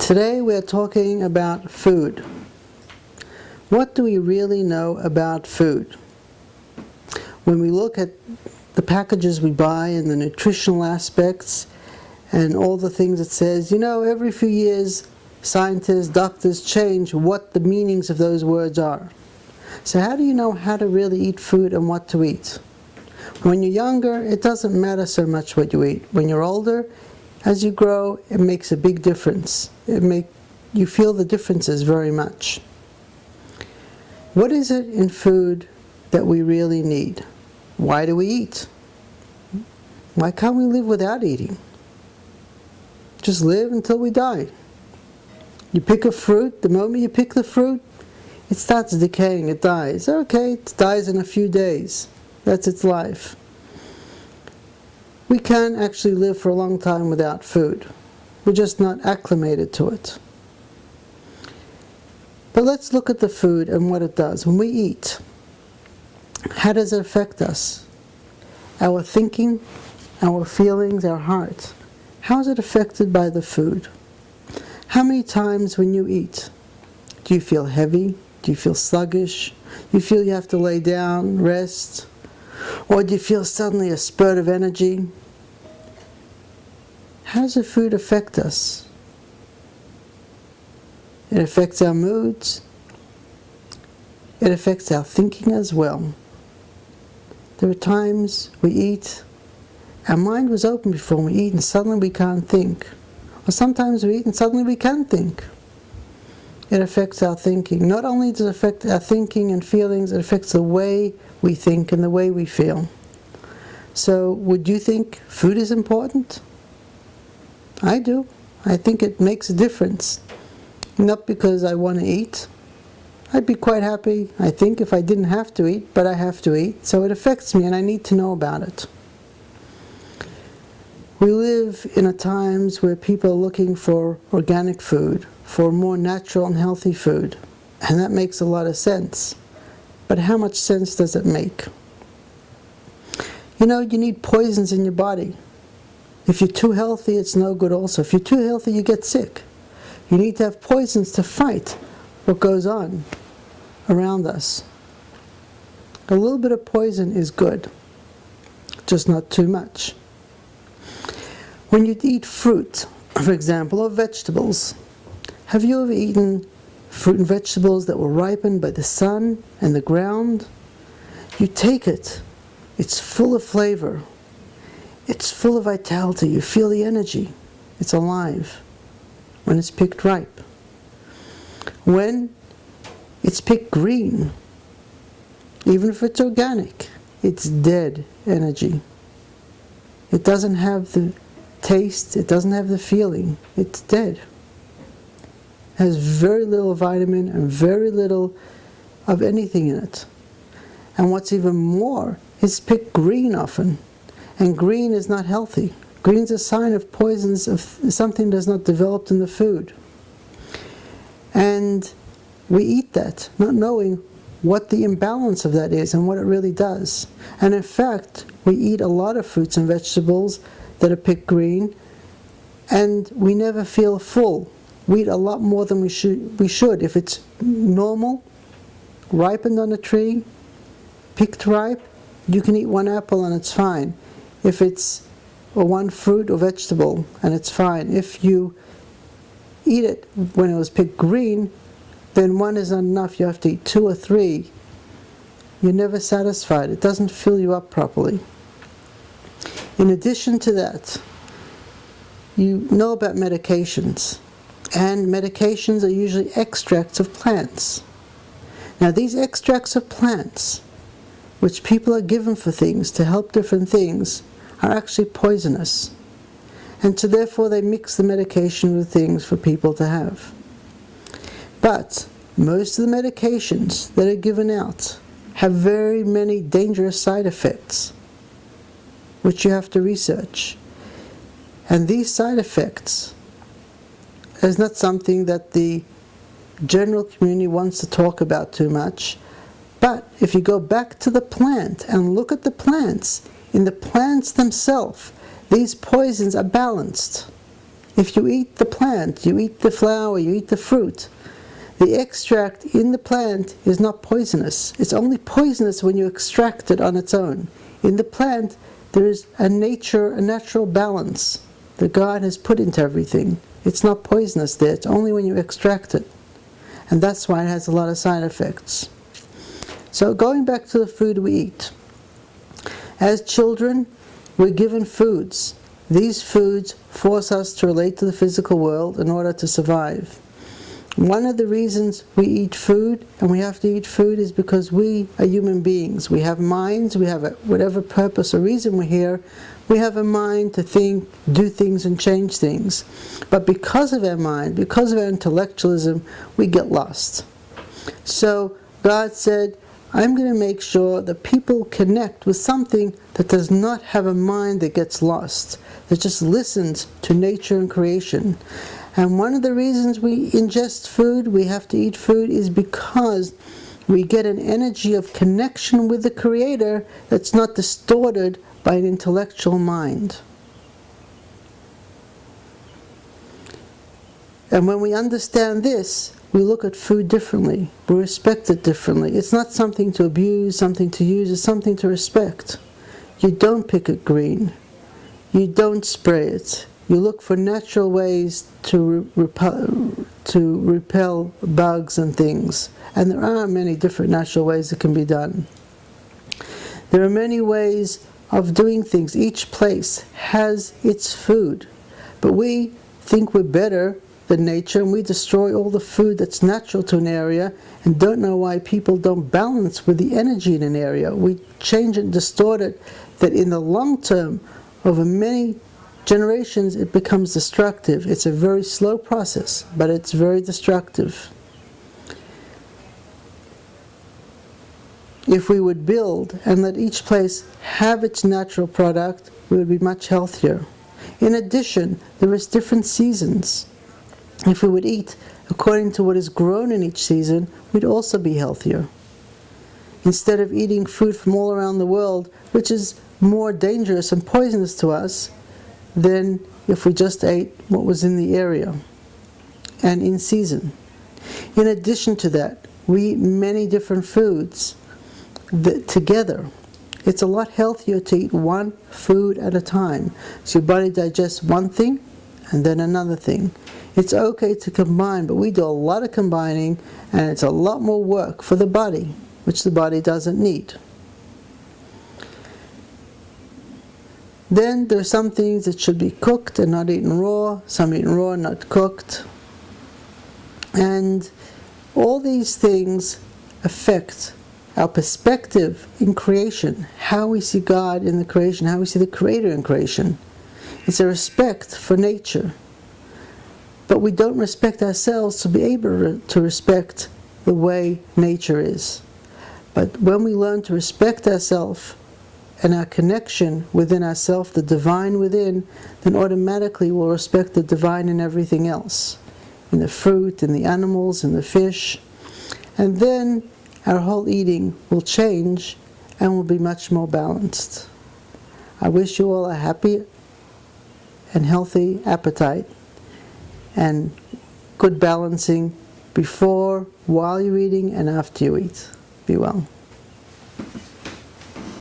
Today we are talking about food. What do we really know about food? When we look at the packages we buy and the nutritional aspects and all the things it says, every few years scientists, doctors change what the meanings of those words are. So how do you know how to really eat food and what to eat? When you're younger, it doesn't matter so much what you eat. When you're older, as you grow, it makes a big difference. You feel the differences very much. What is it in food that we really need? Why do we eat? Why can't we live without eating? Just live until we die. You pick a fruit, the moment you pick the fruit, it starts decaying, it dies. Okay, it dies in a few days. That's its life. We can actually live for a long time without food. We're just not acclimated to it. But let's look at the food and what it does. When we eat, how does it affect us? Our thinking, our feelings, our heart. How is it affected by the food? How many times when you eat, do you feel heavy? Do you feel sluggish? Do you feel you have to lay down, rest? Or do you feel suddenly a spurt of energy? How does the food affect us? It affects our moods. It affects our thinking as well. There are times we eat, our mind was open before we eat and suddenly we can't think. Or sometimes we eat and suddenly we can think. It affects our thinking. Not only does it affect our thinking and feelings, it affects the way we think and the way we feel. So, would you think food is important? I do. I think it makes a difference. Not because I want to eat. I'd be quite happy, I think, if I didn't have to eat, but I have to eat, so it affects me and I need to know about it. We live in a times where people are looking for organic food, for more natural and healthy food, and that makes a lot of sense. But how much sense does it make? You need poisons in your body. If you're too healthy, it's no good also. If you're too healthy, you get sick. You need to have poisons to fight what goes on around us. A little bit of poison is good, just not too much. When you eat fruit, for example, or vegetables, have you ever eaten fruit and vegetables that were ripened by the sun and the ground? You take it, it's full of flavor, it's full of vitality, you feel the energy, it's alive when it's picked ripe. When it's picked green, even if it's organic, it's dead energy. It doesn't have the taste, it doesn't have the feeling, it's dead. It has very little vitamin and very little of anything in it. And what's even more, it's picked green often. And green is not healthy. Green is a sign of poisons, of something that's not developed in the food. And we eat that, not knowing what the imbalance of that is and what it really does. And in fact, we eat a lot of fruits and vegetables that are picked green, and we never feel full. We eat a lot more than we should. If it's normal, ripened on a tree, picked ripe, you can eat one apple and it's fine. If it's one fruit or vegetable, and it's fine. If you eat it when it was picked green, then one is not enough. You have to eat 2 or 3. You're never satisfied. It doesn't fill you up properly. In addition to that, you know about medications. And medications are usually extracts of plants. Now these extracts of plants, which people are given for things to help different things, are actually poisonous. And so therefore they mix the medication with things for people to have. But most of the medications that are given out have very many dangerous side effects, which you have to research. And these side effects is not something that the general community wants to talk about too much. But if you go back to the plant and look at the plants, in the plants themselves, these poisons are balanced. If you eat the plant, you eat the flower, you eat the fruit, the extract in the plant is not poisonous. It's only poisonous when you extract it on its own. In the plant, there is a natural balance that God has put into everything. It's not poisonous there. It's only when you extract it. And that's why it has a lot of side effects. So going back to the food we eat. As children, we're given foods. These foods force us to relate to the physical world in order to survive. One of the reasons we eat food, and we have to eat food, is because we are human beings. We have minds, we have whatever purpose or reason we're here, we have a mind to think, do things, and change things. But because of our mind, because of our intellectualism, we get lost. So God said, I'm going to make sure that people connect with something that does not have a mind that gets lost, that just listens to nature and creation. And one of the reasons we ingest food, we have to eat food, is because we get an energy of connection with the Creator that's not distorted by an intellectual mind. And when we understand this, we look at food differently. We respect it differently. It's not something to abuse, something to use, it's something to respect. You don't pick it green. You don't spray it. You look for natural ways to repel bugs and things. And there are many different natural ways it can be done. There are many ways of doing things. Each place has its food. But we think we're better than nature, and we destroy all the food that's natural to an area and don't know why people don't balance with the energy in an area. We change and distort it, that in the long term, over many generations, it becomes destructive. It's a very slow process, but it's very destructive. If we would build and let each place have its natural product, we would be much healthier. In addition, there is different seasons. If we would eat according to what is grown in each season, we'd also be healthier. Instead of eating food from all around the world, which is more dangerous and poisonous to us than if we just ate what was in the area and in season. In addition to that, we eat many different foods together. It's a lot healthier to eat one food at a time, so your body digests one thing and then another thing. It's okay to combine, but we do a lot of combining, and it's a lot more work for the body, which the body doesn't need. Then there are some things that should be cooked and not eaten raw, some eaten raw and not cooked. And all these things affect our perspective in creation, how we see God in the creation, how we see the Creator in creation. It's a respect for nature. But we don't respect ourselves to be able to respect the way nature is. But when we learn to respect ourselves and our connection within ourselves, the divine within, then automatically we'll respect the divine in everything else, in the fruit, in the animals, in the fish. And then our whole eating will change and will be much more balanced. I wish you all a happy and healthy appetite and good balancing before, while you're eating, and after you eat. Be well.